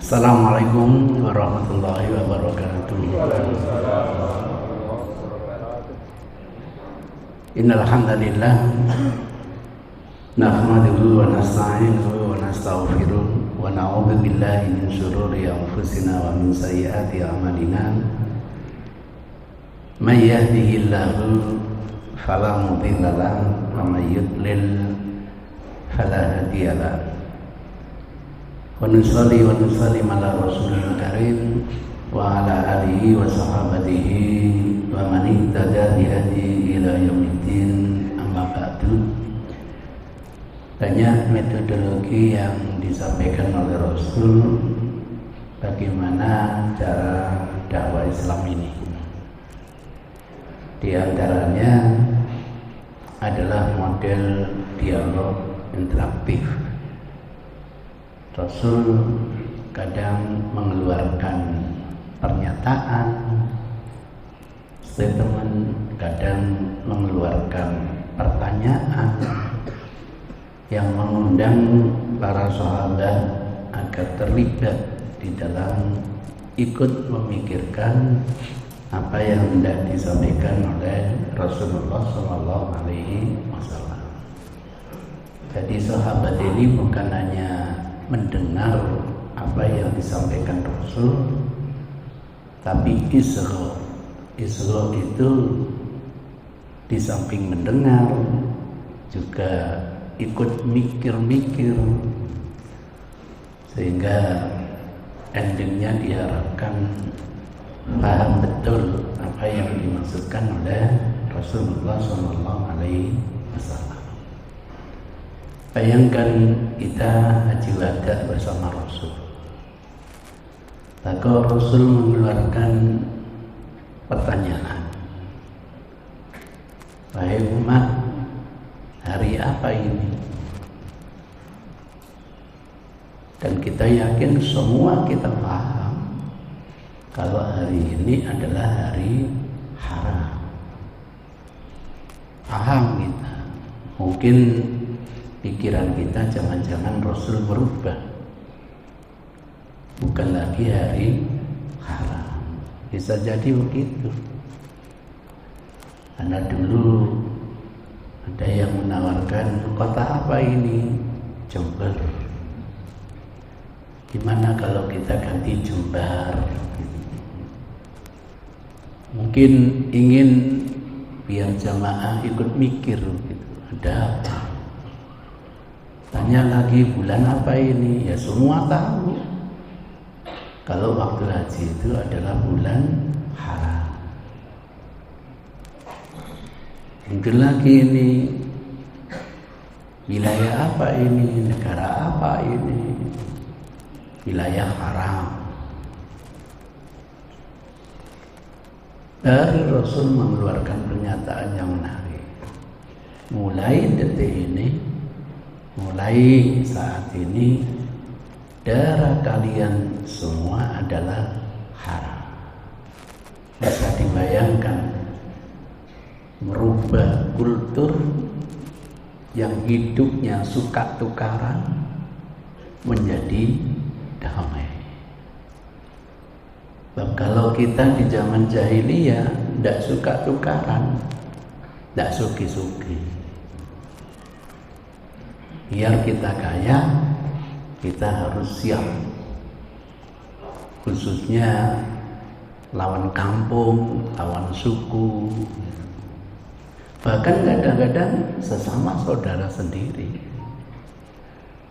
Assalamualaikum warahmatullahi wabarakatuh. Innal hamdalillah nahmaduhu wa nasta'inuhu wa nastaghfiruh wa na'udzu billahi min shururi anfusina wa min sayyiati a'malina. May yahdihillahu fala mudilla lahu wa may yudlil fala hadiya lahu. Wa nusalli wa nusallim ala rasulil karim wa ala alihi wa sahabatihi wa man ihtada bi hadihi ila yaumiddin, amma ba'du. Banyak metodologi yang disampaikan oleh Rasul bagaimana cara dakwah Islam ini. Di antaranya adalah model dialog interaktif. Rasul kadang mengeluarkan pernyataan, statement, kadang mengeluarkan pertanyaan yang mengundang para sahabat agar terlibat di dalam ikut memikirkan apa yang hendak disampaikan oleh Rasulullah SAW. Jadi sahabat ini bukan hanya mendengar apa yang disampaikan Rasul, tapi Isra itu di samping mendengar juga ikut mikir-mikir, sehingga endingnya diharapkan paham betul apa yang dimaksudkan oleh Rasulullah SAW. Bayangkan kita haji wada bersama Rasul. Maka Rasul mengeluarkan pertanyaan, wahai umat, hari apa ini? Dan kita yakin semua kita paham kalau hari ini adalah hari haram. Paham kita. Mungkin pikiran kita jangan-jangan Rasul berubah, bukan lagi hari haram. Bisa jadi begitu. Karena dulu ada yang menawarkan, kota apa ini? Jember. Gimana kalau kita ganti Jember? Mungkin ingin biar jamaah ikut mikir gitu. Ada apa? Tanya lagi, bulan apa ini? Ya semua tahu kalau waktu haji itu adalah bulan haram. Mungkin lagi ini, wilayah apa ini? Negara apa ini? Wilayah haram. Dari Rasul mengeluarkan pernyataan yang menarik. Mulai detik ini, mulai saat ini, darah kalian semua adalah haram. Bisa dibayangkan merubah kultur yang hidupnya suka tukaran menjadi damai. Kalau kita di zaman jahiliyah tidak suka tukaran, tidak suki-suki. Biar kita kaya, kita harus siap. Khususnya lawan kampung, lawan suku. Bahkan kadang-kadang sesama saudara sendiri.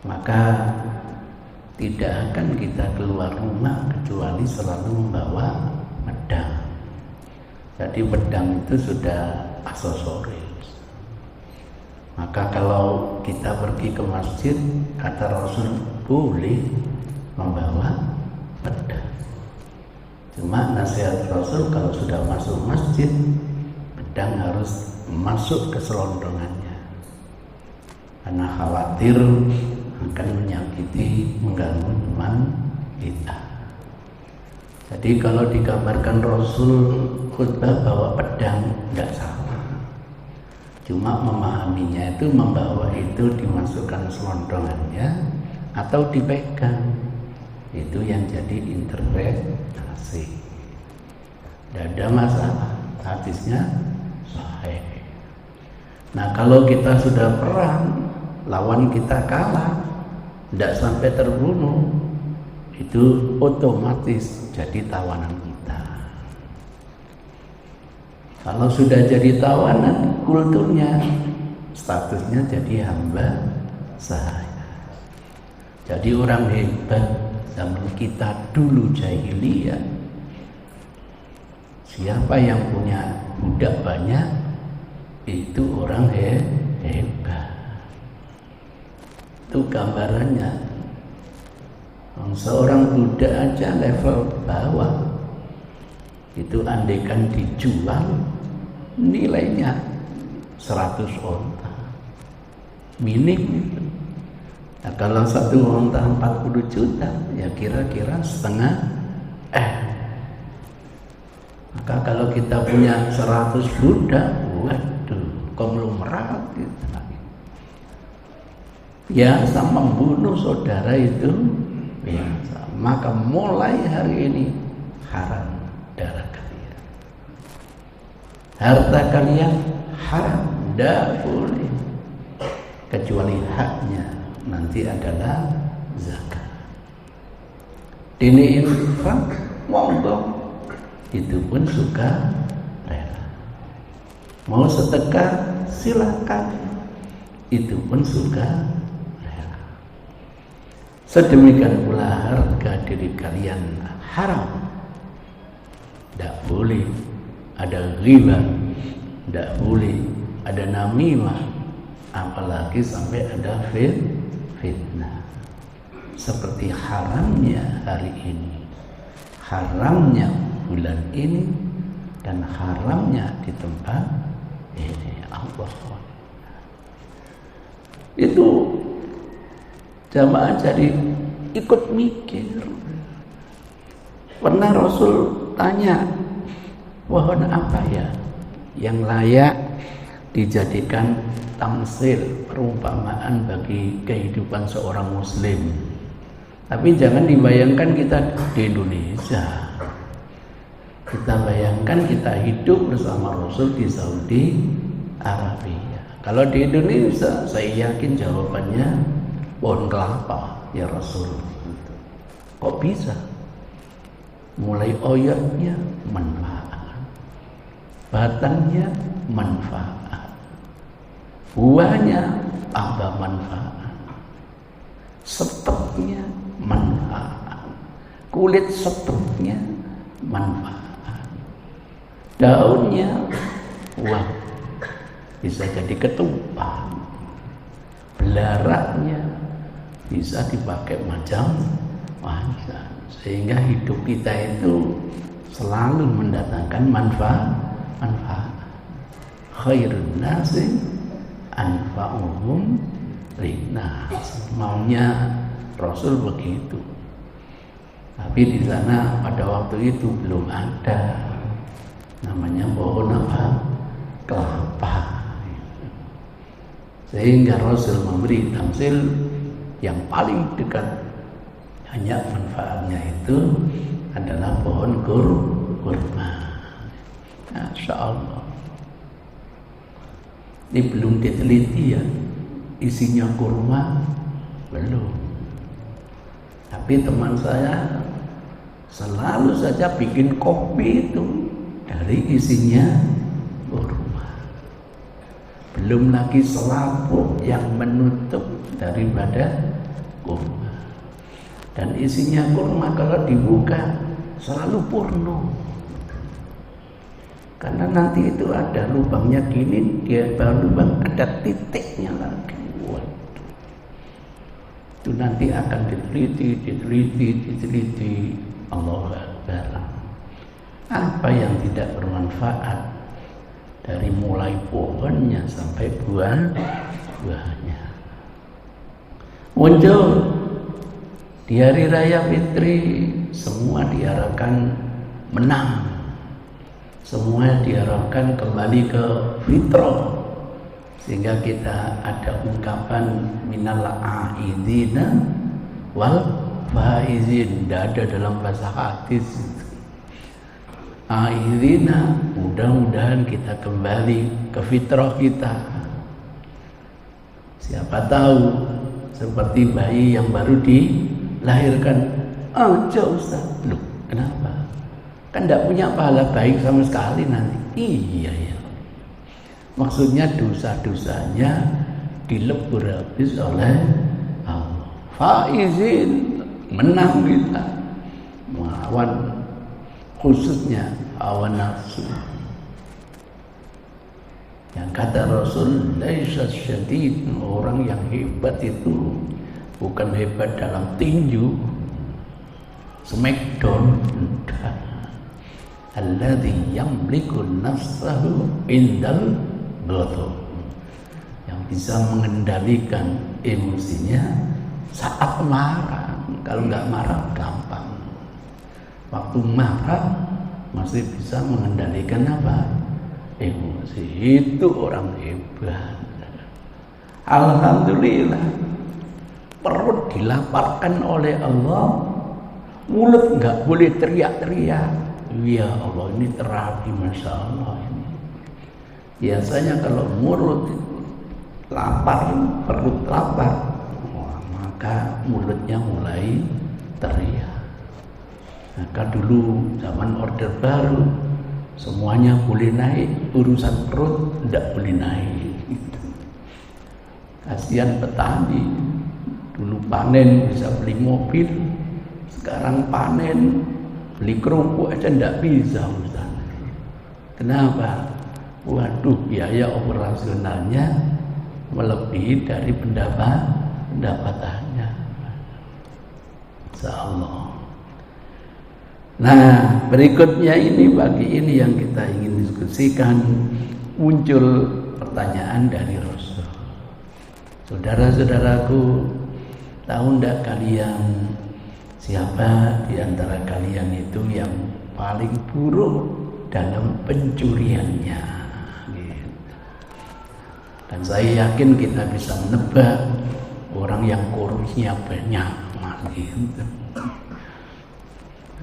Maka tidak akan kita keluar rumah kecuali selalu membawa pedang. Jadi pedang itu sudah aksesoris. Maka kalau kita pergi ke masjid, kata Rasul, boleh membawa pedang. Cuma nasihat Rasul, kalau sudah masuk masjid, pedang harus masuk ke selondongannya, karena khawatir akan menyakiti, mengganggu teman kita. Jadi kalau digambarkan Rasul khutbah bawa pedang, tidak salah. Cuma memahaminya itu membawa itu dimasukkan selondongannya atau dipegang. Itu yang jadi interpretasi. Tidak ada masalah, hadisnya sahih. Nah kalau kita sudah perang, lawan kita kalah, tidak sampai terbunuh, itu otomatis jadi tawanan kita. Kalau sudah jadi tawanan, kulturnya, statusnya jadi hamba sahaya. Jadi orang hebat zaman kita dulu jahiliyah, siapa yang punya budak banyak, itu orang hebat. Itu gambarannya. Seorang budak aja level bawah, itu andaikan dijual nilainya 100 onta minim itu. Nah, kalau satu onta 40 juta, ya kira-kira setengah maka kalau kita punya 100 budak, waduh, konglomerat gitu. Biasa membunuh saudara itu biasa. Maka mulai hari ini haram darah kalian, harta kalian haram, tidak boleh kecuali haknya nanti adalah zakat. Ini infak monggo, itu pun suka rela. Mau sedekah silakan, itu pun suka rela. Sedemikian pula harga diri kalian haram, tidak boleh ada riba, tidak boleh ada namimah, apalagi sampai ada fitnah. Seperti haramnya hari ini, haramnya bulan ini, dan haramnya di tempat ini. Allah itu jamaah jadi ikut mikir. Pernah Rasul tanya, pohon apa ya yang layak dijadikan tamsil, perumpamaan bagi kehidupan seorang muslim? Tapi jangan dibayangkan kita di Indonesia. Kita bayangkan kita hidup bersama Rasul di Saudi Arabia. Kalau di Indonesia, saya yakin jawabannya pohon kelapa, ya Rasul. Kok bisa? Mulai oyotnya manfaat, batangnya manfaat, buahnya tambah manfaat, setepnya manfaat, kulit setepnya manfaat, daunnya wah bisa jadi ketupat, belaraknya bisa dipakai macam-macam, sehingga hidup kita itu selalu mendatangkan manfaat. Khairun nasi anfa'uhum linnas, maunya Rasul begitu. Tapi di sana pada waktu itu belum ada namanya pohon apa? Kelapa. Sehingga Rasul memberi tamsil yang paling dekat, hanya manfaatnya itu adalah pohon kurma. Masya Allah. Ini belum diteliti ya, isinya kurma belum. Tapi teman saya selalu saja bikin kopi itu dari isinya kurma. Belum lagi selaput yang menutup daripada kurma. Dan isinya kurma kalau dibuka selalu purno. Karena nanti itu ada lubangnya gini, dia baru lubang ada titiknya lagi. Waduh. Itu nanti akan diteliti. Allahu Akbar. Apa yang tidak bermanfaat dari mulai pohonnya sampai buahnya. Muncul di hari raya Fitri, semua diharapkan menang. Semua diharapkan kembali ke fitrah, sehingga kita ada ungkapan minal aidina wal faizin, tidak ada dalam bahasa hadis. Aidina, mudah-mudahan kita kembali ke fitrah kita. Siapa tahu seperti bayi yang baru dilahirkan. Aja Ustaz. Loh, kenapa? Kan tidak punya pahala baik sama sekali nanti. Iya ya. Maksudnya dosa-dosanya dilebur habis oleh Allah. Faizin, menang kita melawan khususnya hawa nafsu. Yang kata Rasul, laisa syadid, orang yang hebat itu bukan hebat dalam tinju, smackdown, alladzi yamliku nafsahu indal ghadab, yang bisa mengendalikan emosinya saat marah. Kalau nggak marah gampang. Waktu marah masih bisa mengendalikan apa? Emosi. Itu orang hebat. Alhamdulillah, perut dilaparkan oleh Allah, mulut nggak boleh teriak-teriak. Ya Allah, ini terapi, Masya Allah ini. Biasanya kalau mulut lapar, perut lapar, maka mulutnya mulai teriak. Maka dulu zaman Orde Baru semuanya boleh naik, urusan perut tidak boleh naik. Kasihan petani, dulu panen bisa beli mobil, sekarang panen beli kerupuk aja tidak bisa, Ustaz. Kenapa? Waduh, biaya operasionalnya melebihi dari pendapatannya. Insyaallah. Nah, berikutnya ini, bagi ini yang kita ingin diskusikan, muncul pertanyaan dari Rasul. Saudara-saudaraku, tahu tidak kalian siapa di antara kalian itu yang paling buruk dalam pencuriannya? Dan saya yakin kita bisa menebak orang yang korupsinya banyak. Gitu.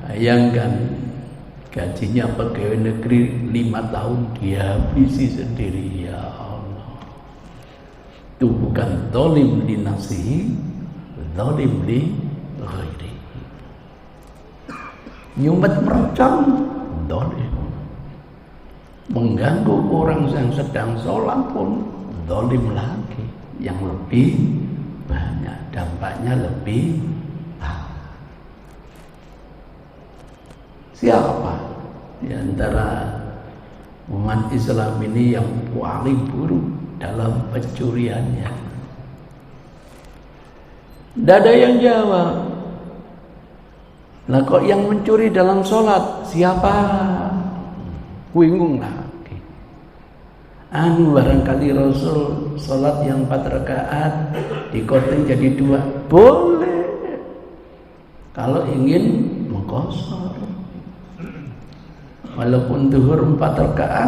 Bayangkan gajinya pegawai negeri 5 tahun dihabisi sendiri, ya Allah. Itu bukan zalim li nafsihi, zalim li ghairi. Nyumet mercon, zalim. Mengganggu orang yang sedang sholat pun zalim lagi, yang lebih banyak, dampaknya lebih. Siapa di antara umat Islam ini yang paling buruk dalam pencuriannya? Tidak ada yang jawab. Lah kok yang mencuri dalam sholat siapa? Bingung lagi. Barangkali Rasul sholat yang 4 rakaat dikoting jadi 2, boleh. Kalau ingin mengkosor. Walaupun zuhur 4 rakaat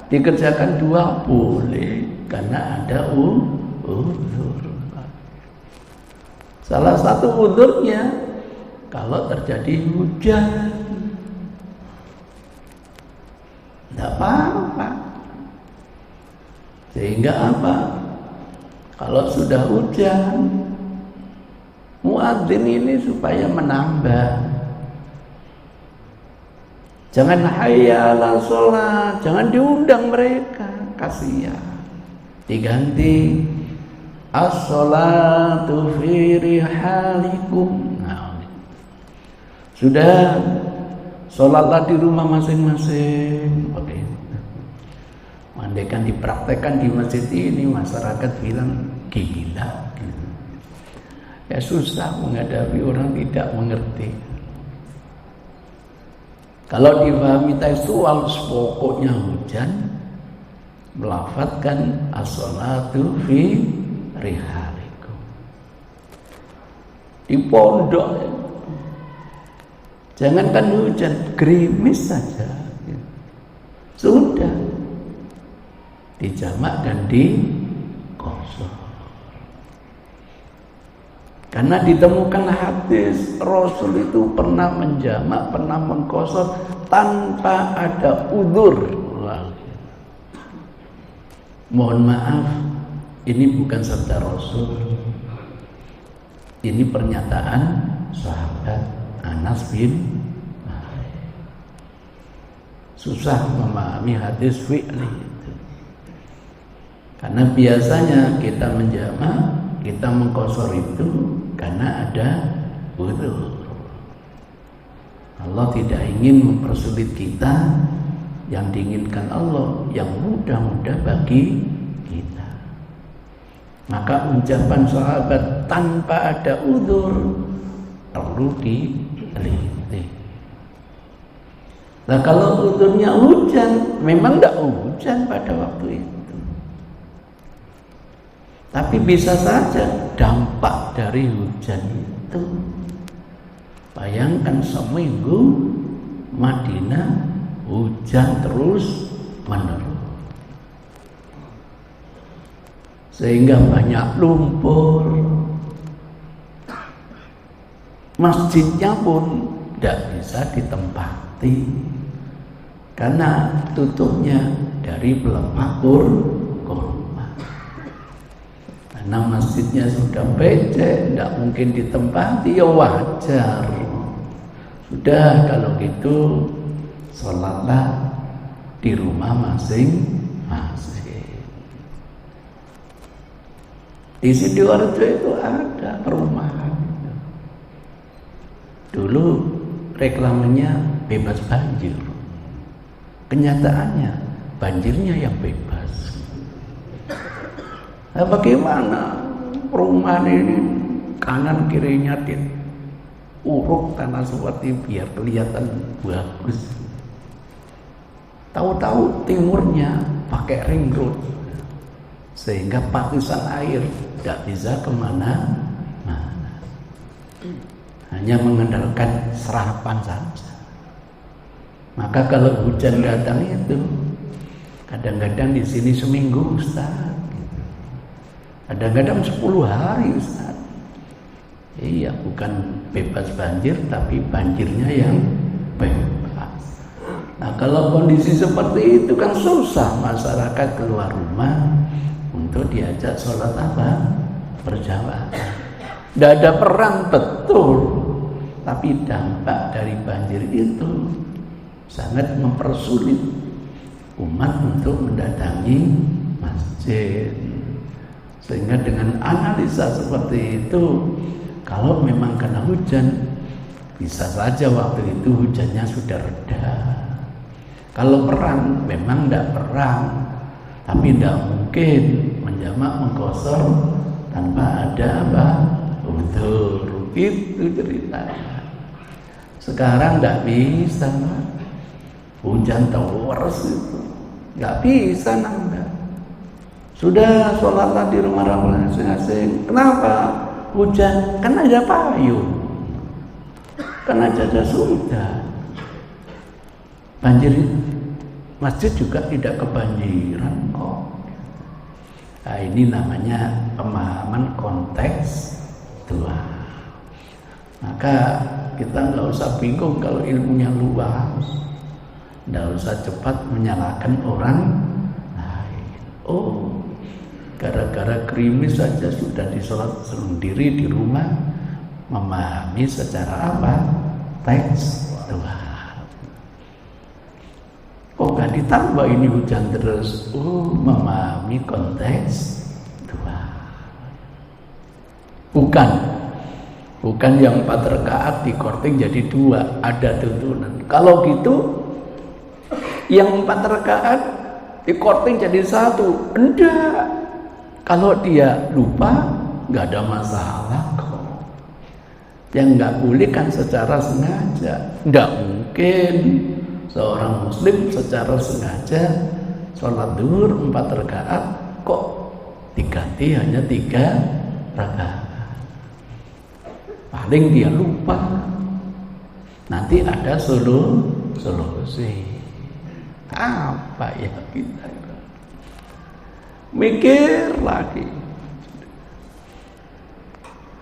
dikerjakan 2 boleh, karena ada uzur. Salah satu uzurnya kalau terjadi hujan, tidak apa-apa. Sehingga apa? Kalau sudah hujan, muadzin ini supaya menambah. Jangan hayya 'ala sholat, jangan diundang mereka, kasihan. Diganti as-sholatu fi rihalikum. Nah, sudah, sholatlah di rumah masing-masing. Oke. Andaikan dipraktekkan di masjid ini, masyarakat bilang gila. Ya susah menghadapi orang tidak mengerti. Kalau dipahami tekstual, pokoknya hujan, melafadzkan as-sholatu fi rihalikum. Di pondok, jangankan hujan, gerimis saja, sudah dijamak dan dikosor. Karena ditemukan hadis Rasul itu pernah menjamak, pernah mengqashar tanpa ada udzur. Mohon maaf, ini bukan sabda Rasul. Ini pernyataan sahabat Anas bin Malik. Susah memahami hadis fi'li itu. Karena biasanya kita menjamak, kita mengqashar itu karena ada udzur. Allah tidak ingin mempersulit kita. Yang diinginkan Allah yang mudah-mudah bagi kita. Maka ucapan sahabat tanpa ada udzur perlu diteliti. Nah kalau udzurnya hujan, memang tidak hujan pada waktu itu. Tapi bisa saja dampak dari hujan itu. Bayangkan seminggu Madinah hujan terus menerus, sehingga banyak lumpur. Masjidnya pun tidak bisa ditempati karena tutupnya dari pelepah kurma. Karena masjidnya sudah becek, tidak mungkin ditempati, ya wajar. Sudah kalau gitu sholatlah di rumah masing-masing. Di Sidoarjo itu ada perumahan. Dulu reklamenya bebas banjir. Kenyataannya banjirnya yang bebas. Nah, bagaimana perumahan ini kanan kirinya diuruk tanah seperti biar kelihatan bagus. Tahu-tahu timurnya pakai ring road, sehingga padusan air tidak bisa kemana-mana, hanya mengandalkan serapan saja. Maka kalau hujan datang itu kadang-kadang di sini seminggu Ustaz, kadang-kadang 10 hari Ustaz. Iya, bukan bebas banjir tapi banjirnya yang bebas. Nah kalau kondisi seperti itu kan susah masyarakat keluar rumah untuk diajak sholat apa? Berjamaah. Tidak ada perang betul, tapi dampak dari banjir itu sangat mempersulit umat untuk mendatangi masjid. Sehingga dengan analisa seperti itu, kalau memang kena hujan, bisa saja waktu itu hujannya sudah reda. Kalau perang, memang tidak perang, tapi tidak mungkin menjamak mengqashar tanpa ada apa? Udzur. Itu ceritanya. Sekarang tidak bisa, hujan terus itu, nggak bisa nambah. Sudah sholatlah di rumah masing-masing. Kenapa? Hujan, kan ada payung, kan ada sudah. Banjir masjid juga tidak kebanjiran kok. Nah, ini namanya pemahaman konteks dua. Maka kita nggak usah bingung kalau ilmunya luas, nggak usah cepat menyalahkan orang lain. Oh, gara-gara krimis saja sudah disolat sendiri di rumah, memahami secara apa? Teks Tuhan. Kok gak ditambah ini hujan terus? Memahami konteks Tuhan. Bukan yang 4 rakaat di korting jadi 2, ada tuntunan. Kalau gitu, yang 4 rakaat di korting jadi 1, enggak. Kalau dia lupa, nggak ada masalah kok. Yang nggak boleh kan secara sengaja. Nggak mungkin seorang muslim secara sengaja sholat zuhur 4 rakaat kok diganti hanya 3 rakaat. Paling dia lupa. Nanti ada solusi. Apa ya kita? Mikir lagi.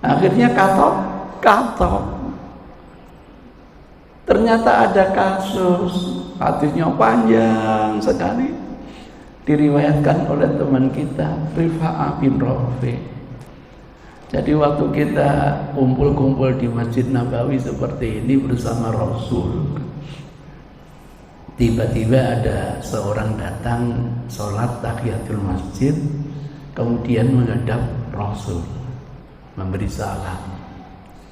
Akhirnya katok. Ternyata ada kasus, hadisnya panjang sekali, diriwayatkan oleh teman kita Rifa'ah bin Rafi. Jadi waktu kita kumpul-kumpul di Masjid Nabawi seperti ini bersama Rasul, tiba-tiba ada seorang datang sholat tahiyatul masjid, kemudian menghadap Rasul, memberi salam.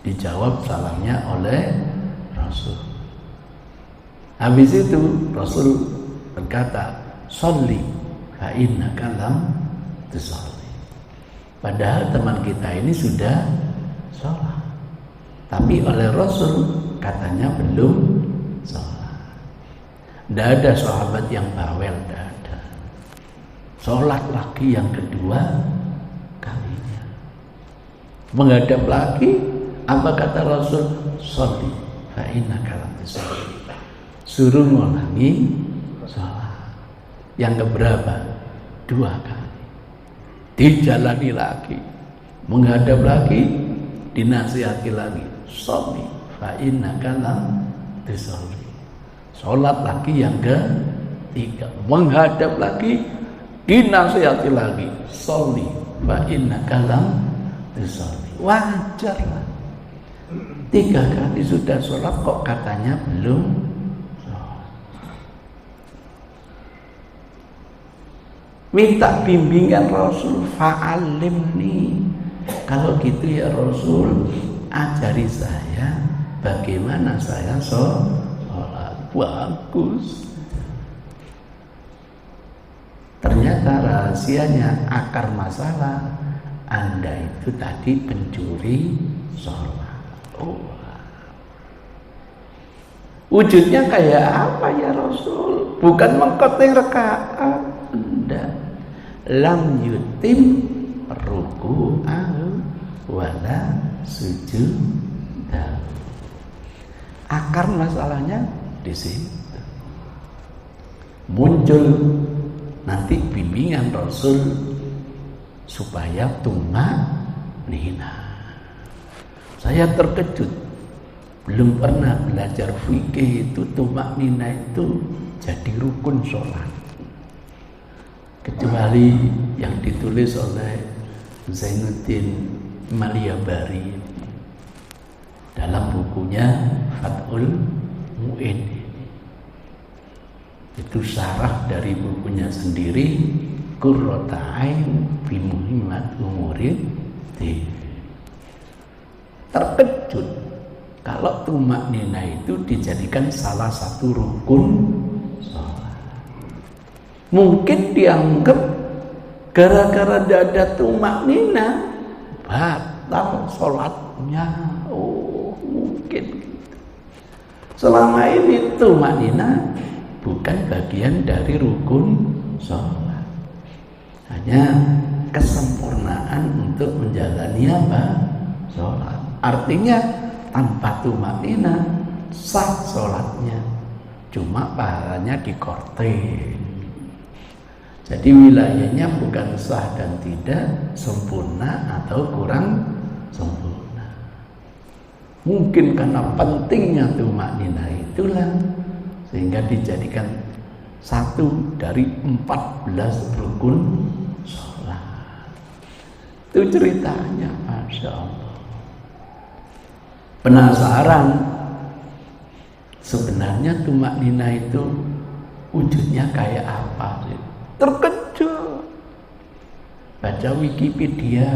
Dijawab salamnya oleh Rasul. Habis itu Rasul berkata, "Sholli fa innaka lam tusolli." Padahal teman kita ini sudah sholat, tapi oleh Rasul katanya belum sholat. Tidak ada sahabat yang bawel, tidak ada. Sholat lagi yang kedua kalinya, menghadap lagi. Apa kata Rasul? Sholli fa innaka lam tusolli. Suruh ngulangi sholat yang keberapa? 2 kali. Dijalani lagi, menghadap lagi, dinasihati lagi. Sholli fa innaka lam tusolli. Sholat lagi yang ketiga, menghadap lagi, dinasihati lagi. Sholli fa innaka lam tusolli. Wajar lah. 3 kali sudah sholat kok katanya belum. Minta bimbingan Rasul, fa'alimni. Kalau gitu ya Rasul, ajari saya bagaimana saya sholat. Bagus. Ternyata rahasianya, akar masalah Anda itu tadi pencuri sholat. Wujudnya kayak apa ya Rasul? Bukan mengkoting rakaat, enggak. Lam yutim ruku'ahu wala sujudahu. Akar masalahnya di situ. Muncul nanti bimbingan Rasul supaya tumanina. Saya terkejut, belum pernah belajar fikih itu tumanina itu jadi rukun sholat, kecuali yang ditulis oleh Zainuddin Maliyabari dalam bukunya Fathul Mu'in. Itu syarah dari bukunya sendiri, Qurrata Ain fi Muhimmat Umuriddin. Terkejut kalau tumanina itu dijadikan salah satu rukun sholat. Mungkin dianggap gara-gara tidak ada tumanina batal sholatnya. Oh, mungkin gitu. Selama ini tumanina bukan bagian dari rukun sholat, hanya kesempurnaan untuk menjalani apa? Sholat. Artinya tanpa tumanina sah sholatnya, cuma pahalanya dikorting. Jadi wilayahnya bukan sah dan tidak, sempurna atau kurang sempurna. Mungkin karena pentingnya tumanina itulah sehingga dijadikan satu dari 14 rukun sholat. Itu ceritanya, Masya Allah. Penasaran, sebenarnya tumanina itu wujudnya kayak apa sih? Terkejut, baca Wikipedia,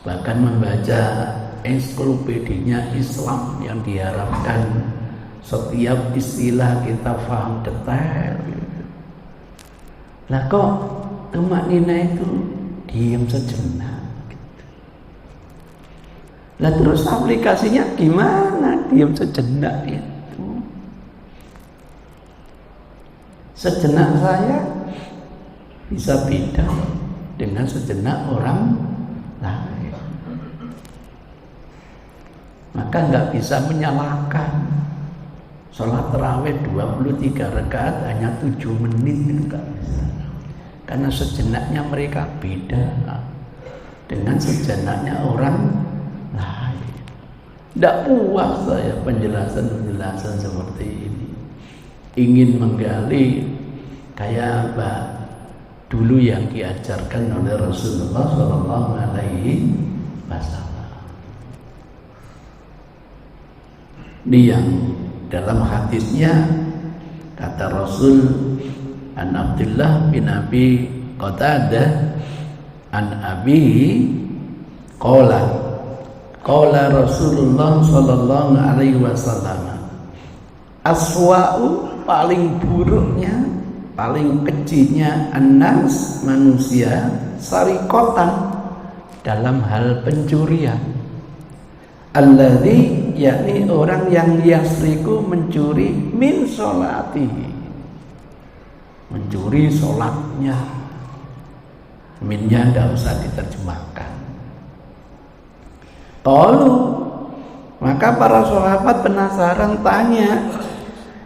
bahkan membaca ensiklopedia Islam yang diharapkan setiap istilah kita paham detail. Lah kok tumanina itu diam sejenak. Lah terus aplikasinya gimana diam sejenak itu? Sejenak saya bisa beda dengan sejenak orang lain. Maka nggak bisa menyalahkan. Sholat tarawih 23 rakaat hanya 7 menit itu nggak bisa. Karena sejenaknya mereka beda. dengan sejenaknya orang lain. Tidak puas saya penjelasan-penjelasan seperti ini. Ingin menggali kayak apa dulu yang diajarkan oleh Rasulullah Shallallahu Alaihi Wasallam. Ini yang dalam hadisnya kata Rasul an Abdullah bin Abi Qatadah an abihi qala Rasulullah sallallahu alaihi wasallam aswa'u paling buruknya paling kejinya annas manusia sarikotan dalam hal pencurian alladzi yakni orang yang yasriku mencuri min sholatihi mencuri sholatnya. Minnya tidak usah diterjemahkan. Qalu, maka para sahabat penasaran tanya,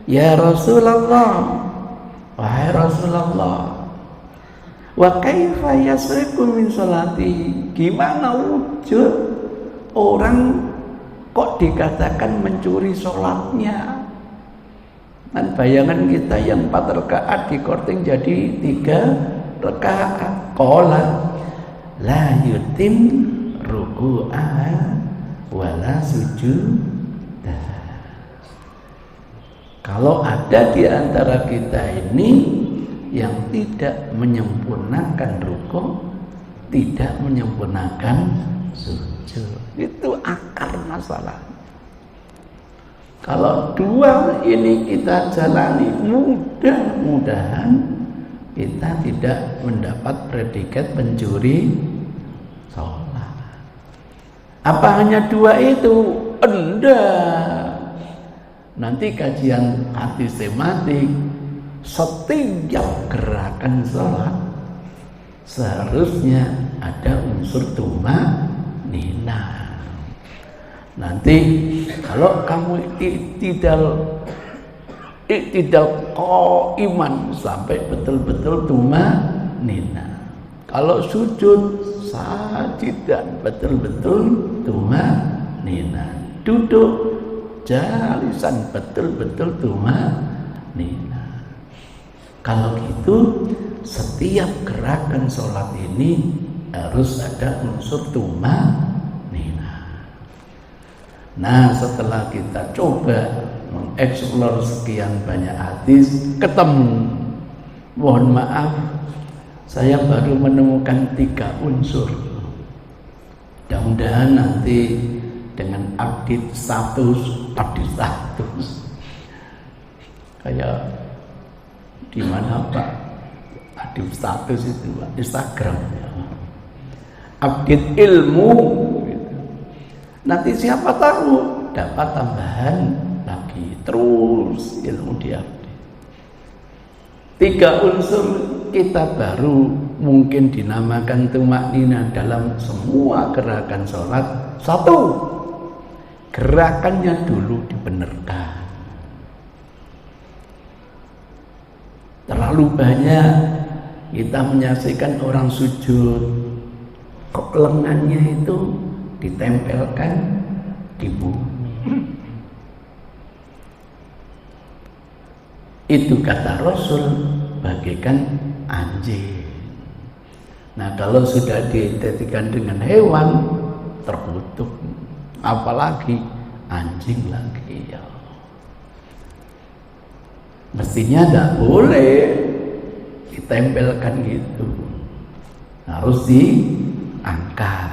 ya Rasulullah, wahai Rasulullah, wa kaifa yasriku min sholati? Gimana wujud orang kok dikatakan mencuri sholatnya? Dan bayangan kita yang 4 rakaat dikorting jadi 3 rakaat. Qala la yutim ruku'ah wala sujudah. Kalau ada di antara kita ini yang tidak menyempurnakan ruku', tidak menyempurnakan sujud, itu akar masalah. Kalau 2 ini kita jalani, mudah-mudahan kita tidak mendapat predikat pencuri sholat. Apa hanya 2 itu? Enggak. Nanti kajian hadis tematik, setiap gerakan sholat seharusnya ada unsur tumanina. Nanti kalau kamu tidak iman sampai betul-betul tumanina. Kalau sujud sajidan betul-betul tumanina. Duduk jalisan betul-betul tumanina. Kalau gitu setiap gerakan sholat ini harus ada unsur tumanina. Nah, setelah kita coba mengeksplor sekian banyak hadis, ketemu, mohon maaf, saya baru menemukan 3 unsur. Mudah-mudahan nanti dengan update status kayak di mana Pak? Update status itu Pak, Instagram ya. Update ilmu gitu. Nanti siapa tahu dapat tambahan lagi, terus ilmu diupdate. 3 unsur kita baru mungkin dinamakan tumanina dalam semua gerakan sholat. 1, gerakannya dulu dibenarkan. Terlalu banyak kita menyaksikan orang sujud, kok lengannya itu ditempelkan di bumi. Itu kata Rasul bagaikan anjing. Nah, kalau sudah diidentikan dengan hewan terkutuk, apalagi anjing lagi ya. Mestinya tidak boleh ditempelkan gitu, harus diangkat.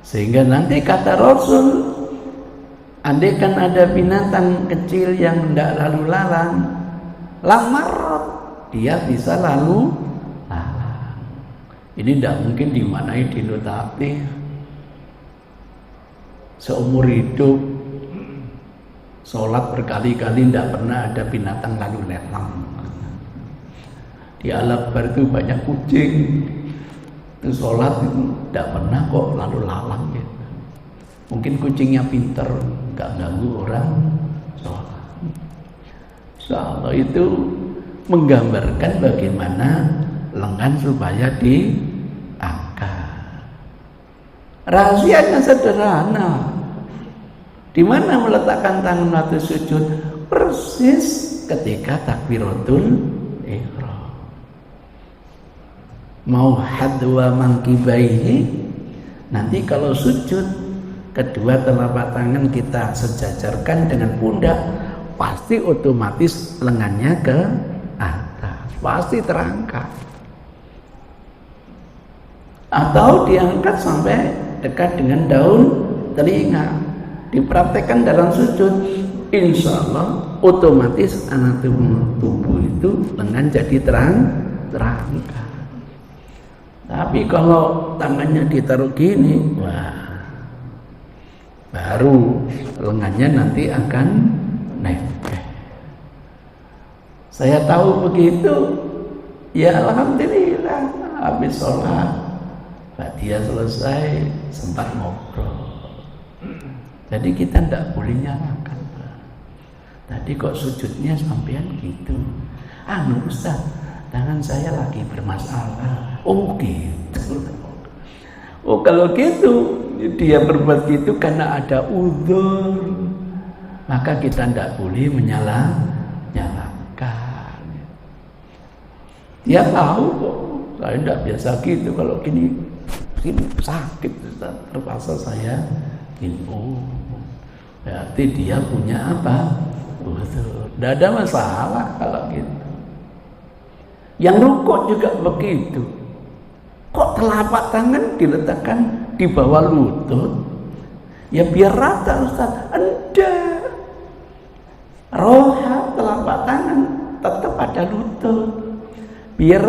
Sehingga nanti kata Rasul, andaikan ada binatang kecil yang tidak lalu lalang, lamar dia bisa lalu lalang. Ini tidak mungkin dimaknai dinotatif. Seumur hidup sholat berkali-kali tidak pernah ada binatang lalu lalang. Di Al-Akbar itu banyak kucing, itu sholat itu tidak pernah kok lalu lalang gitu. Mungkin kucingnya pinter, nggak ganggu orang sholat. Insyaallah itu menggambarkan bagaimana lengan supaya diangkat. Rahasianya sederhana. Di mana meletakkan tangan waktu sujud? Persis ketika takbiratul ihram. Mau hadwa mangkibaihi, nanti kalau sujud kedua telapak tangan kita sejajarkan dengan pundak, pasti otomatis lengannya ke atas, pasti terangkat. Atau diangkat sampai dekat dengan daun telinga. Dipraktekkan dalam sujud, insya Allah otomatis anatomi tubuh itu lengan jadi terangkat. Tapi kalau tangannya ditaruh gini, wah, baru lengannya nanti akan nempel. Saya tahu begitu, ya alhamdulillah, habis sholat dia selesai sempat ngobrol. Jadi kita tidak boleh nyalakan. Tadi kok sujudnya sampean gitu? Ustaz, tangan saya lagi bermasalah. Oh gitu. Oh kalau gitu dia berbuat gitu karena ada uzur, maka kita tidak boleh menyalahkan. Dia tahu kok, saya tidak biasa gitu. Kalau gini sakit, terpaksa saya gini. Oh, berarti dia punya apa? Tidak ada masalah kalau gitu. Yang rukuk juga begitu. Kok telapak tangan diletakkan di bawah lutut? Ya biar rata Ustaz. Enggak. Roha telapak tangan tetap ada lutut. Biar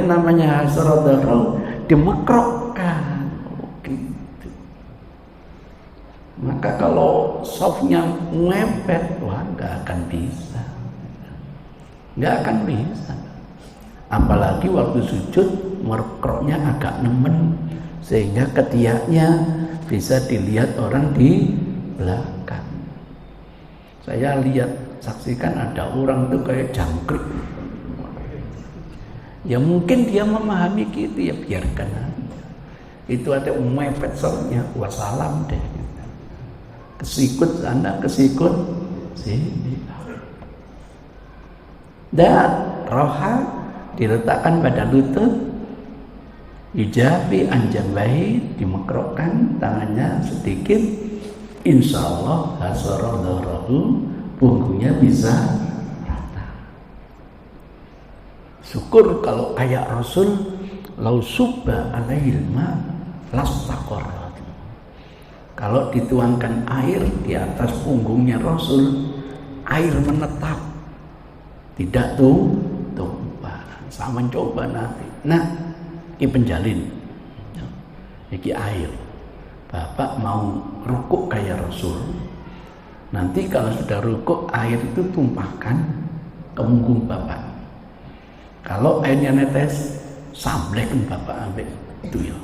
namanya hasratul roh dimekrokkan. Gitu. Maka kalau softnya mepet, wah nggak akan bisa. Nggak akan bisa. Apalagi waktu sujud mekroknya agak nemen sehingga ketiaknya bisa dilihat orang di belakang. Saya saksikan ada orang tuh kayak jangkrik. Ya mungkin dia memahami gitu, ya biarkan aja. Itu ada mepet soalnya, wassalam deh. Kesikut sana, kesikut sini. Dan roha diletakkan pada lutut, ijabi anjambai, dimekrokkan tangannya sedikit, insya Allah hasarahu, punggungnya bisa rata. Syukur kalau kayak Rasul, lau subba alaihil ma lastaqarra. Kalau dituangkan air di atas punggungnya Rasul, air menetap, tidak tumpah. Sama coba nanti. Nah, ini penjalin, ini air. Bapak mau rukuk kayak Rasul. Nanti kalau sudah rukuk, air itu tumpahkan ke punggung Bapak. Kalau airnya netes, samblekkan Bapak ambil itu ya.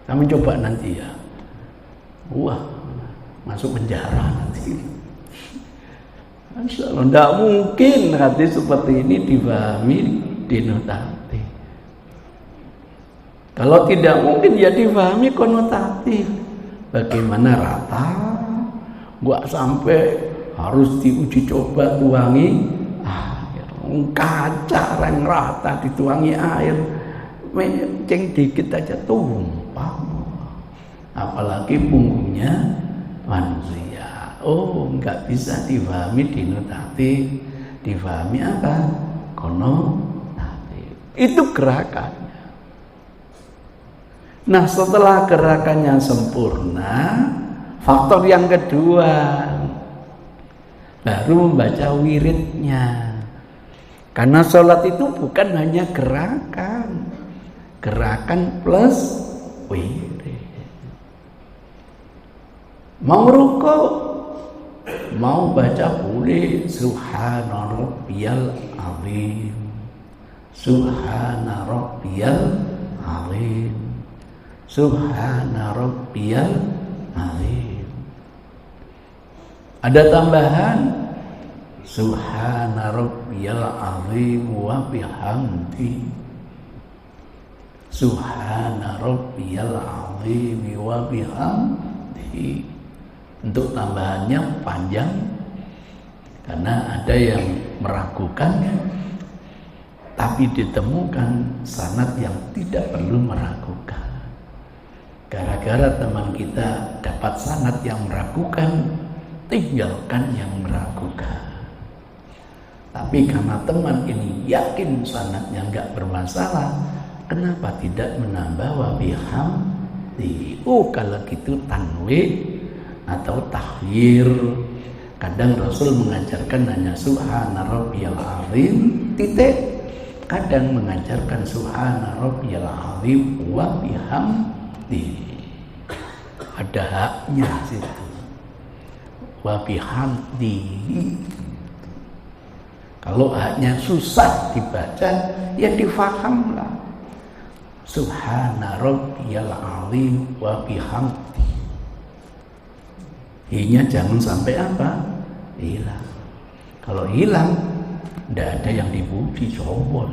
Sama coba nanti ya. Wah, masuk penjara nanti. Masya Allah, tidak mungkin hadis seperti ini dipahami denotatif. Kalau tidak mungkin ya dipahami konotatif. Bagaimana rata? Gak sampai harus diuji coba tuangi air. Kaca yang rata dituangi air, menceng dikit aja tumpah. Apalagi punggungnya manusia. Oh, nggak bisa difahami denotatif, difahami apa? Konotatif. Itu gerakannya. Nah, setelah gerakannya sempurna, faktor yang kedua baru membaca wiridnya. Karena sholat itu bukan hanya gerakan plus wirid. Mau rukuk, mau baca boleh, subhana rabbiyal azim, subhana rabbiyal azim, subhana rabbiyal azim. Ada tambahan, subhana rabbiyal azim wa bihamdi, Subhana rabbiyal azim wa bihamdihi. Untuk tambahannya panjang karena ada yang meragukan, tapi ditemukan sanad yang tidak perlu meragukan. Gara-gara teman kita dapat sanad yang meragukan, tinggalkan yang meragukan. Tapi karena teman ini yakin sanadnya enggak bermasalah, kenapa tidak menambah wa bihamdi? Kalau gitu tanwin atau tahyir. Kadang Rasul mengajarkan hanya subhana rabbiyal azim titik. Kadang mengajarkan subhana rabbiyal azim wa bihamdi. Ada haknya situ. Wa bihamdihi. Kalau haknya susah dibaca, ya difahamlah. Subhana rabbiyal azim wa bihamdi. Hinya jangan sampai apa? Hilang. Kalau hilang, tidak ada yang dipuji, coba.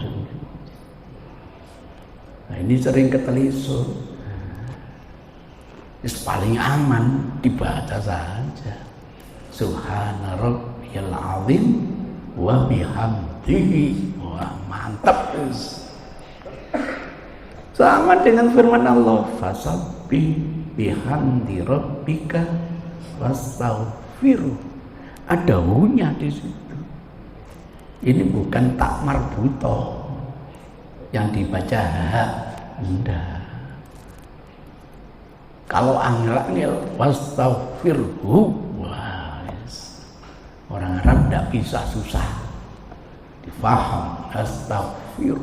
Nah ini sering ketelisun. Paling aman dibaca saja. Subhana rabbiyal azim wa bihamdihi. Wah, mantap. Sama dengan firman Allah, fasabbih bihamdi rabbika wastaghfiru. Ada hunya di situ. Ini bukan tak marbuto yang dibaca ha, enggak. Kalau angel wastaghfirhu, wah, orang Arab tidak bisa susah difaham. Astaghfir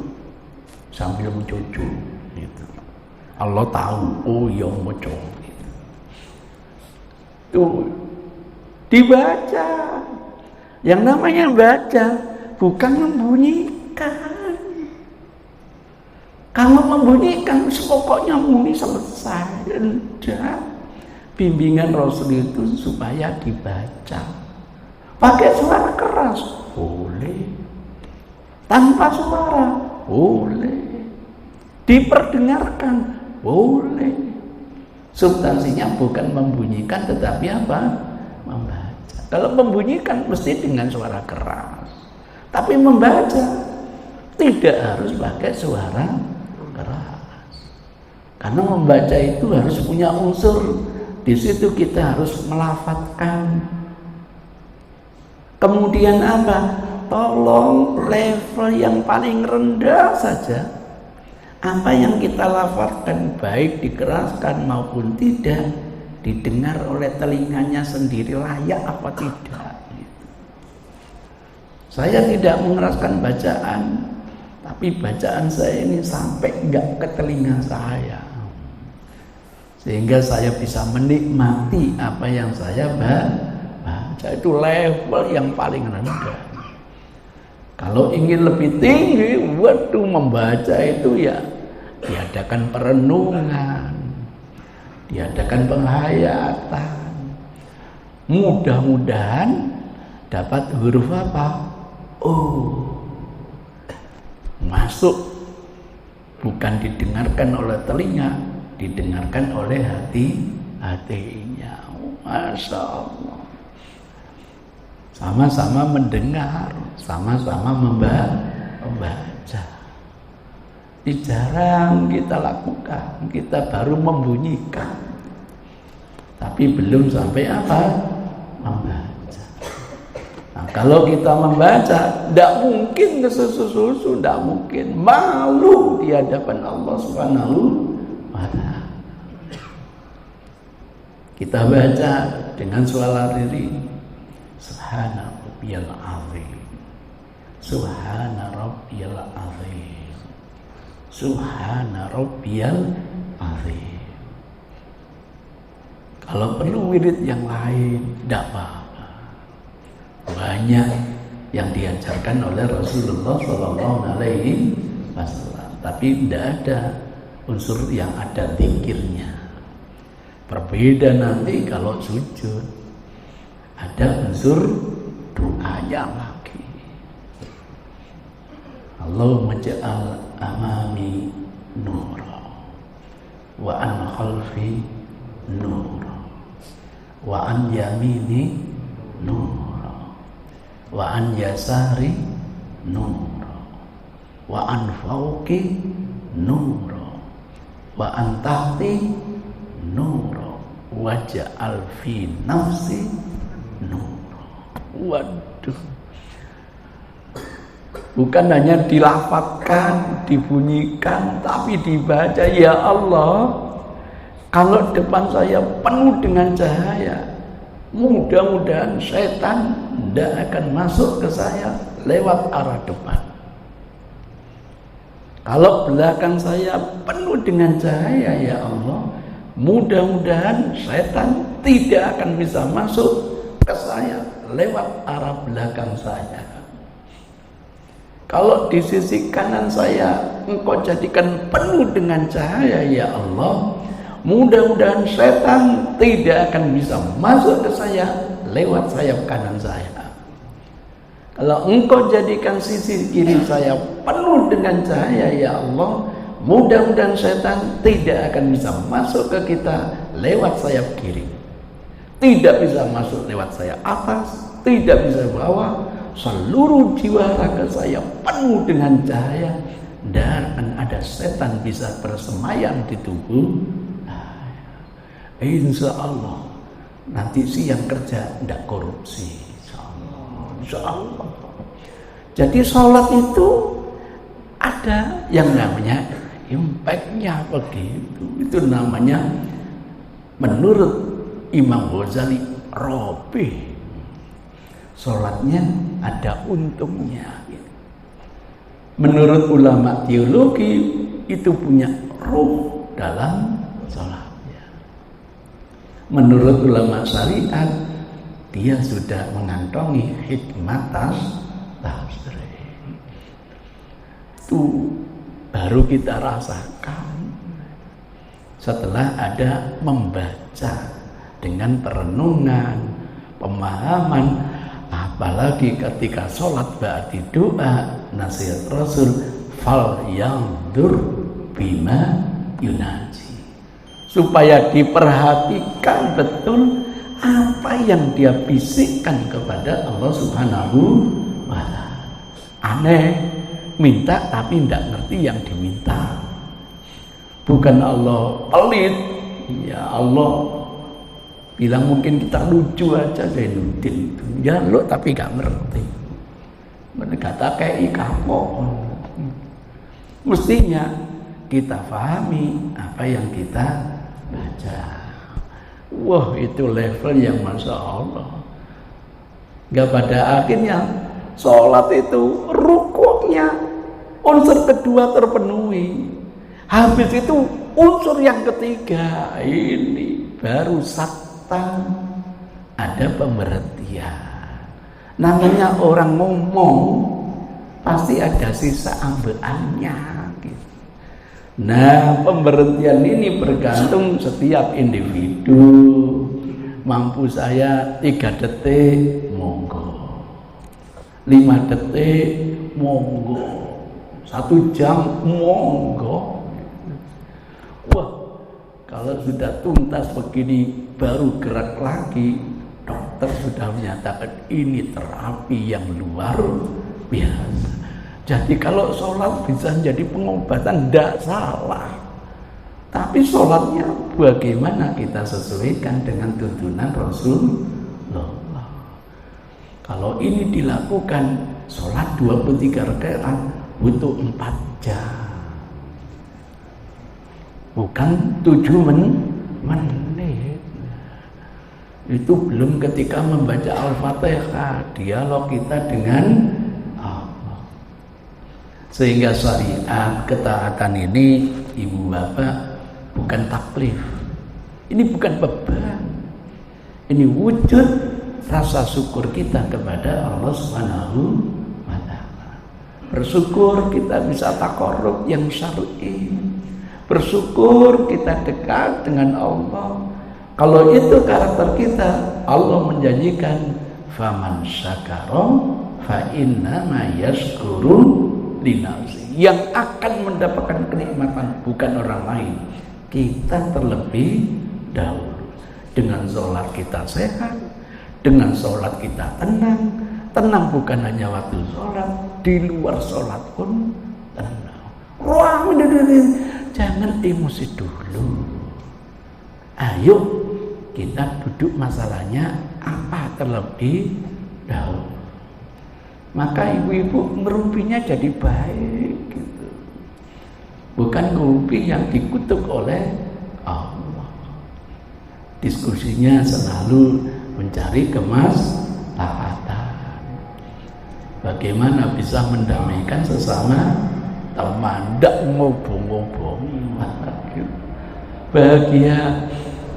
sambil mencucu gitu. Allah tahu, oh ya moco gitu. Tuh dibaca. Yang namanya baca bukan membunyikan. Kalau membunyikan pokoknya muni selesai. Enggak. Bimbingan Rasul itu supaya dibaca. Pakai suara keras boleh. Tanpa suara boleh. Diperdengarkan boleh. Substansinya bukan membunyikan tetapi apa? Membaca. Kalau membunyikan mesti dengan suara keras. Tapi membaca tidak harus pakai suara keras. Karena membaca itu harus punya unsur. Di situ kita harus melafadzkan. Kemudian apa? Tolong level yang paling rendah saja. Apa yang kita lafadzkan baik dikeraskan maupun tidak didengar oleh telinganya sendiri layak apa tidak. Saya tidak mengeraskan bacaan, tapi bacaan saya ini sampai enggak ke telinga saya, sehingga saya bisa menikmati apa yang saya baca. Itu level yang paling rendah. Kalau ingin lebih tinggi, waktu membaca itu ya diadakan perenungan, diadakan penghayatan. Mudah-mudahan dapat huruf apa? Oh, masuk, bukan didengarkan oleh telinga, didengarkan oleh hatinya. Masya Allah. Sama-sama mendengar, sama-sama membaca. Ini jarang kita lakukan, kita baru membunyikan, tapi belum sampai apa? Membaca. Nah, kalau kita membaca, tidak mungkin kesusu-susu, tidak mungkin. Malu di hadapan Allah Subhanahu wa Ta'ala. Kita baca dengan suara diri. Subhana rabbiyal azim. Subhana rabbiyal azim. Subhana rabbiyal azim. Kalau perlu wirid yang lain, tidak apa-apa. Banyak yang diajarkan oleh Rasulullah SAW, tapi tidak ada unsur yang ada zikirnya. Berbeda nanti kalau sujud, ada unsur doanya lagi. Allahumma ja'al amami nura khalfi nur, wa an yamini nur, wa an yasari nur, wa an fauqi nur, wa an tahti nur, wa ja'al fi nafsi nur. Waduh, bukan hanya dilafadzkan, dibunyikan, tapi dibaca. Ya Allah, kalau depan saya penuh dengan cahaya, mudah-mudahan setan tidak akan masuk ke saya lewat arah depan. Kalau belakang saya penuh dengan cahaya, ya Allah, mudah-mudahan setan tidak akan bisa masuk ke saya lewat arah belakang saya. Kalau di sisi kanan saya Engkau jadikan penuh dengan cahaya, ya Allah, mudah-mudahan setan tidak akan bisa masuk ke saya lewat sayap kanan saya. Kalau Engkau jadikan sisi kiri saya penuh dengan cahaya, ya Allah, mudah-mudahan setan tidak akan bisa masuk ke kita lewat sayap kiri. Tidak bisa masuk lewat sayap atas, tidak bisa bawah. Seluruh jiwa raga saya penuh dengan cahaya, dan ada setan bisa bersemayam di tubuh. Insya Allah nanti siang kerja tidak korupsi. Insya Allah. Jadi sholat itu ada yang namanya impactnya begitu. Itu namanya menurut Imam Ghazali robih. Sholatnya ada untungnya. Menurut ulama teologi itu punya ruh dalam sholatnya. Menurut ulama syariat dia sudah mengantongi hikmat tasrih. Itu baru kita rasakan setelah ada membaca dengan perenungan, pemahaman. Apalagi ketika sholat berarti doa, nasihat Rasul, fal yandur bima yunaji, supaya diperhatikan betul apa yang dia bisikkan kepada Allah Subhanahu wa ta'ala. Aneh, minta tapi tidak ngerti yang diminta. Bukan Allah pelit, ya Allah bilang mungkin kita lucu aja, Zainuddin itu ya lo tapi gak ngerti. Mereka kata kayak kapok. Mestinya kita pahami apa yang kita baca. Wah, itu level yang Masya Allah. Gak pada akhirnya sholat itu rukuknya unsur kedua terpenuhi. Habis itu unsur yang ketiga ini baru ada pemberhentian. Namanya orang ngomong pasti ada sisa ambeannya gitu. Nah, pemberhentian ini bergantung setiap individu. Mampu saya 3 detik, monggo. 5 detik, monggo. 1 jam, monggo. Wah, kalau sudah tuntas begini baru gerak lagi, dokter sudah menyatakan ini terapi yang luar biasa. Jadi kalau sholat bisa menjadi pengobatan, tidak salah. Tapi sholatnya bagaimana kita sesuaikan dengan tuntunan Rasulullah. Kalau ini dilakukan, sholat 23 rakaat butuh 4 jam. Bukan 7 menit. Itu belum ketika membaca Al-Fatihah, dialog kita dengan Allah. Sehingga syariat ketaatan ini, ibu bapak, bukan taklif. Ini bukan beban. Ini wujud rasa syukur kita kepada Allah Subhanahu wa ta'ala. Bersyukur kita bisa taqarrub yang syar'i. Bersyukur kita dekat dengan Allah. Kalau itu karakter kita, Allah menjanjikan faman syakara fa inna ma yashkuru li nafsi. Yang akan mendapatkan kenikmatan bukan orang lain, kita terlebih dahulu. Dengan sholat kita sehat, dengan sholat kita tenang. Tenang bukan hanya waktu sholat, di luar sholat pun tenang. Jangan emosi dulu. Ayo kita duduk masalahnya apa terlebih dahulu. Maka ibu-ibu ngerumpinya jadi baik gitu. Bukan ngerumpi yang dikutuk oleh Allah. Diskusinya selalu mencari kemaslahatan. Bagaimana bisa mendamaikan sesama teman, tidak ngobong-ngobong. Bahagia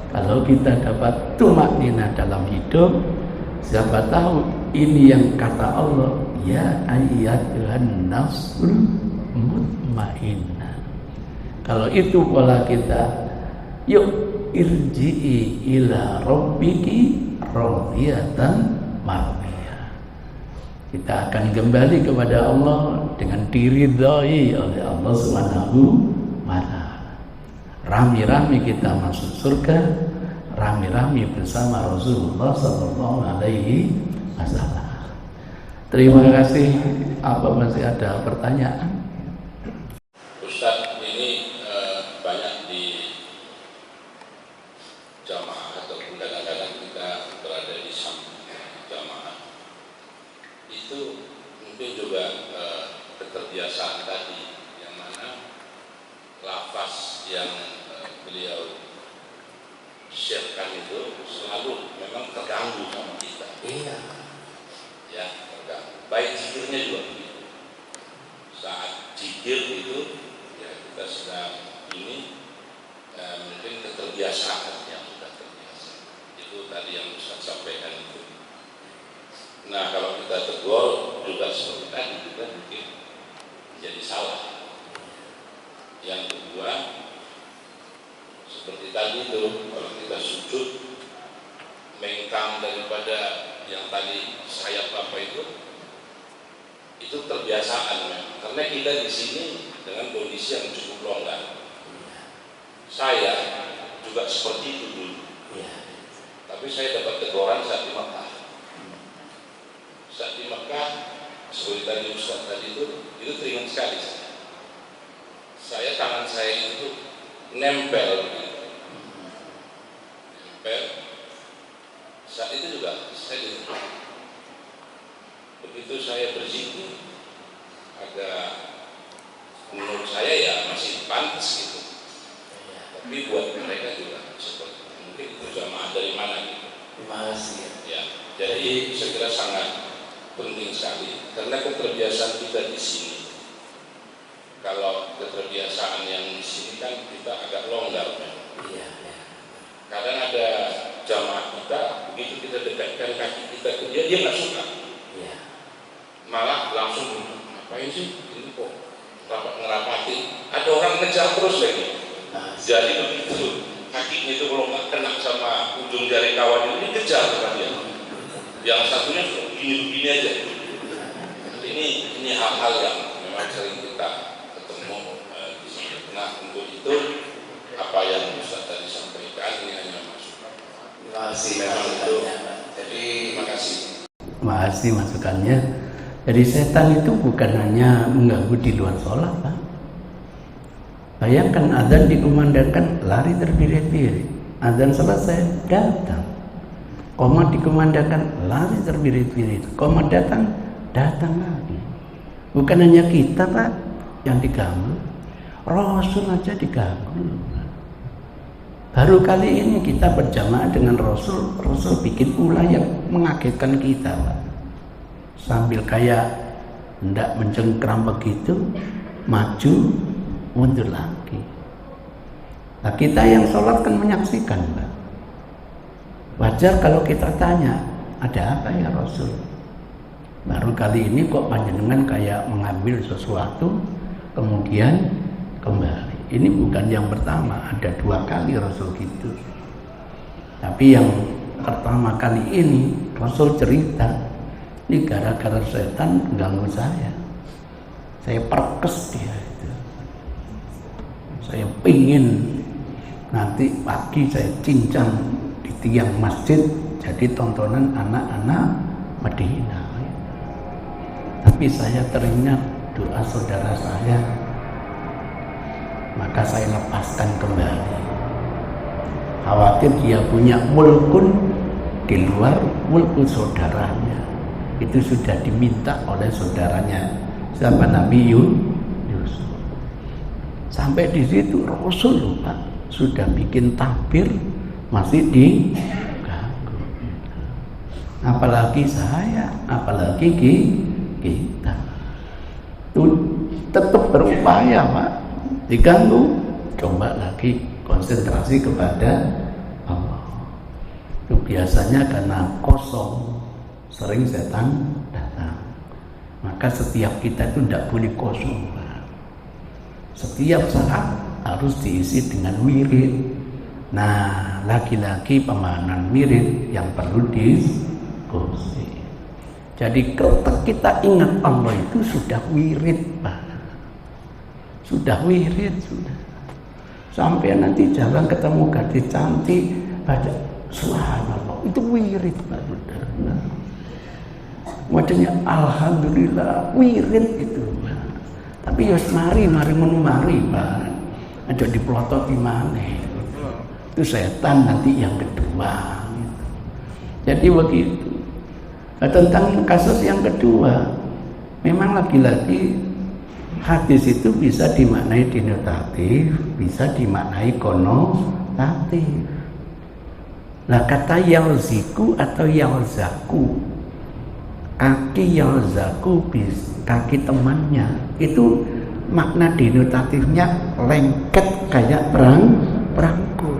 kalau kita dapat tumaknina dalam hidup. Siapa tahu ini yang kata Allah, ya ayyatuhan nafsul mutmainnah. Kalau itu pola kita, yuk irji'i ila rabbiki radiyatan mardiyah. Kita akan kembali kepada Allah dengan diridhai oleh Allah Subhanahu wa ta'ala. Rami-rami kita masuk surga, rami-rami bersama Rasulullah sallallahu alaihi wasallam. Terima kasih. Apa masih ada pertanyaan? Ustaz, ini banyak di jamaah atau kadang-kadang kita berada di samping jamaah. Itu mungkin juga keterbiasaan tadi, yang mana lafaz yang beliau syairkan itu selalu memang terganggu sama kita. Iya. Ya, terganggu. Baik zikirnya juga begitu. Saat zikir itu, ya kita sedang ini mungkin keterbiasaan yang sudah terbiasa. Itu tadi yang Ustaz sampaikan itu. Nah, kalau kita tegur juga seperti tadi, juga mungkin jadi salah. Yang kedua, seperti tadi itu, kalau kita sujud mengkang daripada yang tadi sayap apa itu terbiasaan memang. Karena kita di sini dengan kondisi yang cukup longgar. Saya juga seperti itu dulu. Tapi saya dapat teguran saat di Makkah. Saat di Makkah, seperti tadi Ustaz tadi itu teringat sekali saya. Saya tangan saya itu nempel gitu. Nempel. Saat itu juga saya ditegur. Begitu saya berzikir, agak menurut saya ya masih pantas gitu. Tapi buat mereka juga seperti mungkin itu jamaah dari mana gitu. Masih. Ya, jadi saya kira sangat penting sekali karena keterbiasaan kita di sini. Kalau keterbiasaan yang di sini kan kita agak longgar. Iya. Kadang ada jamaah kita begitu kita dekatkan kaki kita ke dia nggak suka. Iya. Malah langsung ngapain sih ini kok ngerapatin. Ada orang ngejar terus lagi. Jadi begitu kakinya itu kalau nggak kena sama ujung jari kawan ini kejar sama dia. Yang satunya begini aja. Ini hal-hal yang memang sering kita ketemu di sini. Nah, untuk itu apa yang Ustaz tadi sampaikan ini hanya masukan. Terima kasih masukannya. Jadi Terima kasih. Terima kasih masukannya. Jadi setan itu bukan hanya mengganggu di luar sholat, Pak. Bayangkan azan dikumandangkan lari terbirit-birit. Azan selesai datang. Qomat dikumandangkan lari terbirit-birit. Qomat datang lagi. Bukan hanya kita, Pak, yang diganggu. Rasul aja diganggu. Baru kali ini kita berjamaah dengan Rasul bikin ulah yang mengagetkan kita, Pak. Sambil kayak hendak mencengkram begitu, maju mundur lagi. Nah, kita yang sholat kan menyaksikan, Pak. Wajar kalau kita tanya, ada apa ya Rasul? Baru kali ini kok panjenengan kayak mengambil sesuatu kemudian kembali. Ini bukan yang pertama, ada 2 kali Rasul gitu. Tapi yang pertama kali ini Rasul cerita, ini gara-gara setan ganggu saya perkes dia itu. Saya pingin Nanti pagi saya cincang di tiang masjid jadi tontonan anak-anak Madinah. Tapi saya teringat doa saudara saya, maka saya lepaskan kembali. Khawatir dia punya mulkun di luar mulkun saudaranya. Itu sudah diminta oleh saudaranya. Siapa? Nabi Yusuf. Sampai di situ Rasul lupa sudah bikin takbir masih diganggu. Apalagi saya, apalagi kita. Tuh tetap berupaya, Pak. Diganggu, coba lagi konsentrasi kepada Allah. Itu biasanya karena kosong, sering setan datang. Maka setiap kita itu tidak boleh kosong, Pak. Setiap saat harus diisi dengan wirid. Nah, lagi-lagi pemahaman wirid yang perlu diskusi. Jadi kalau kita ingat Allah itu sudah wirid, Pak. Sudah wirid, sudah. Sampai nanti jalan ketemu gadis cantik, baca subhanallah, itu wirid, Pak. Wajahnya alhamdulillah, wirid itu, Pak. Tapi ya mari Pak. Aja dipelototi mana. Itu setan nanti yang kedua. Gitu. Jadi begitu. Nah, tentang kasus yang kedua, memang lagi-lagi hadis itu bisa dimaknai denotatif, bisa dimaknai konotatif. Nah, kata yalziku atau yalzaku, kaki yalzaku, kaki temannya, itu makna denotatifnya lengket kayak perangko.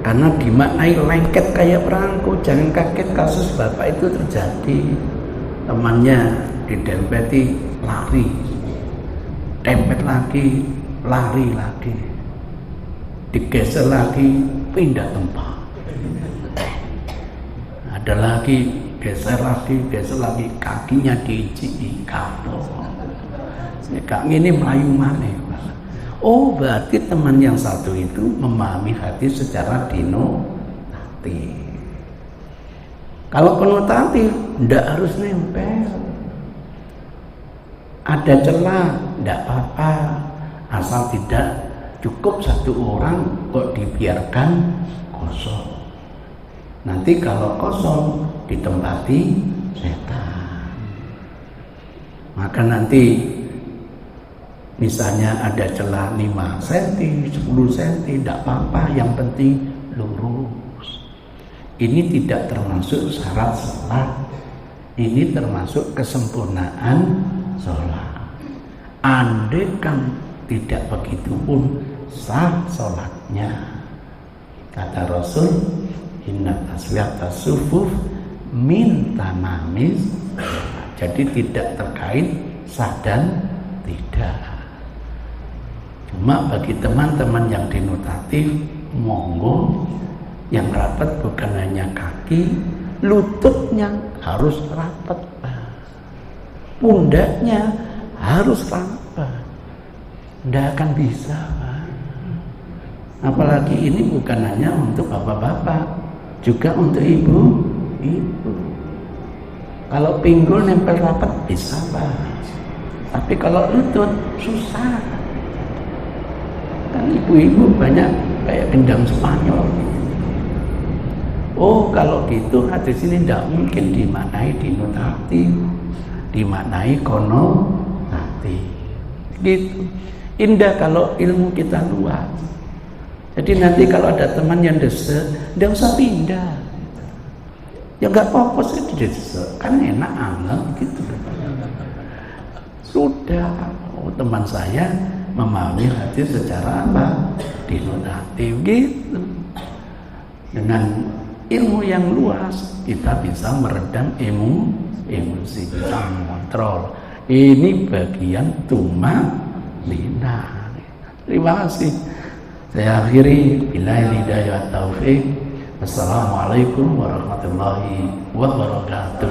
Karena dimaknai lengket kayak perangko, jangan kaget kasus bapak itu terjadi. Temannya didempeti, lari, dempet lagi, lari lagi, digeser lagi, pindah tempat. Ada lagi, geser lagi, kakinya diijiki kapok. Kak ini melayu mana? Oh, berarti teman yang satu itu memahami hadis secara denotatif. Kalau konotatif, tidak harus nempel. Ada celah, tidak apa-apa. Asal tidak cukup satu orang kok dibiarkan kosong. Nanti kalau kosong ditempati setan. Maka nanti misalnya ada celah 5 cm, 10 cm, tidak apa-apa, yang penting lurus. Ini tidak termasuk syarat sholat. Ini termasuk kesempurnaan sholat. Andai kan tidak begitu pun sah sholatnya. Kata Rasul, inna taswiyata sufuf min tamamis. Jadi tidak terkait sah dan tidak. Cuma bagi teman-teman yang denotatif, monggo, yang rapat bukan hanya kaki, lututnya harus rapat, pundaknya harus rapat. Tidak akan bisa, Pak. Apalagi ini bukan hanya untuk bapak-bapak, juga untuk ibu. Kalau pinggul nempel rapat bisa, Pak. Tapi kalau lutut susah. Kan ibu-ibu banyak kayak gendang Spanyol. Oh, kalau gitu hadis ini tidak mungkin dimaknai denotatif, dimaknai konotatif. Gitu. Indah kalau ilmu kita luas. Jadi nanti kalau ada teman yang desek, tidak usah pindah. Ya nggak apa-apa sih desek, kan enak anget gitu. Sudah, teman saya memahami hadis secara apa? Denotatif gitu. Dengan ilmu yang luas kita bisa meredam emosi, bisa mengontrol. Ini bagian tumanina. Terima kasih. Saya akhiri billahi hidayah taufik. Assalamualaikum warahmatullahi wabarakatuh.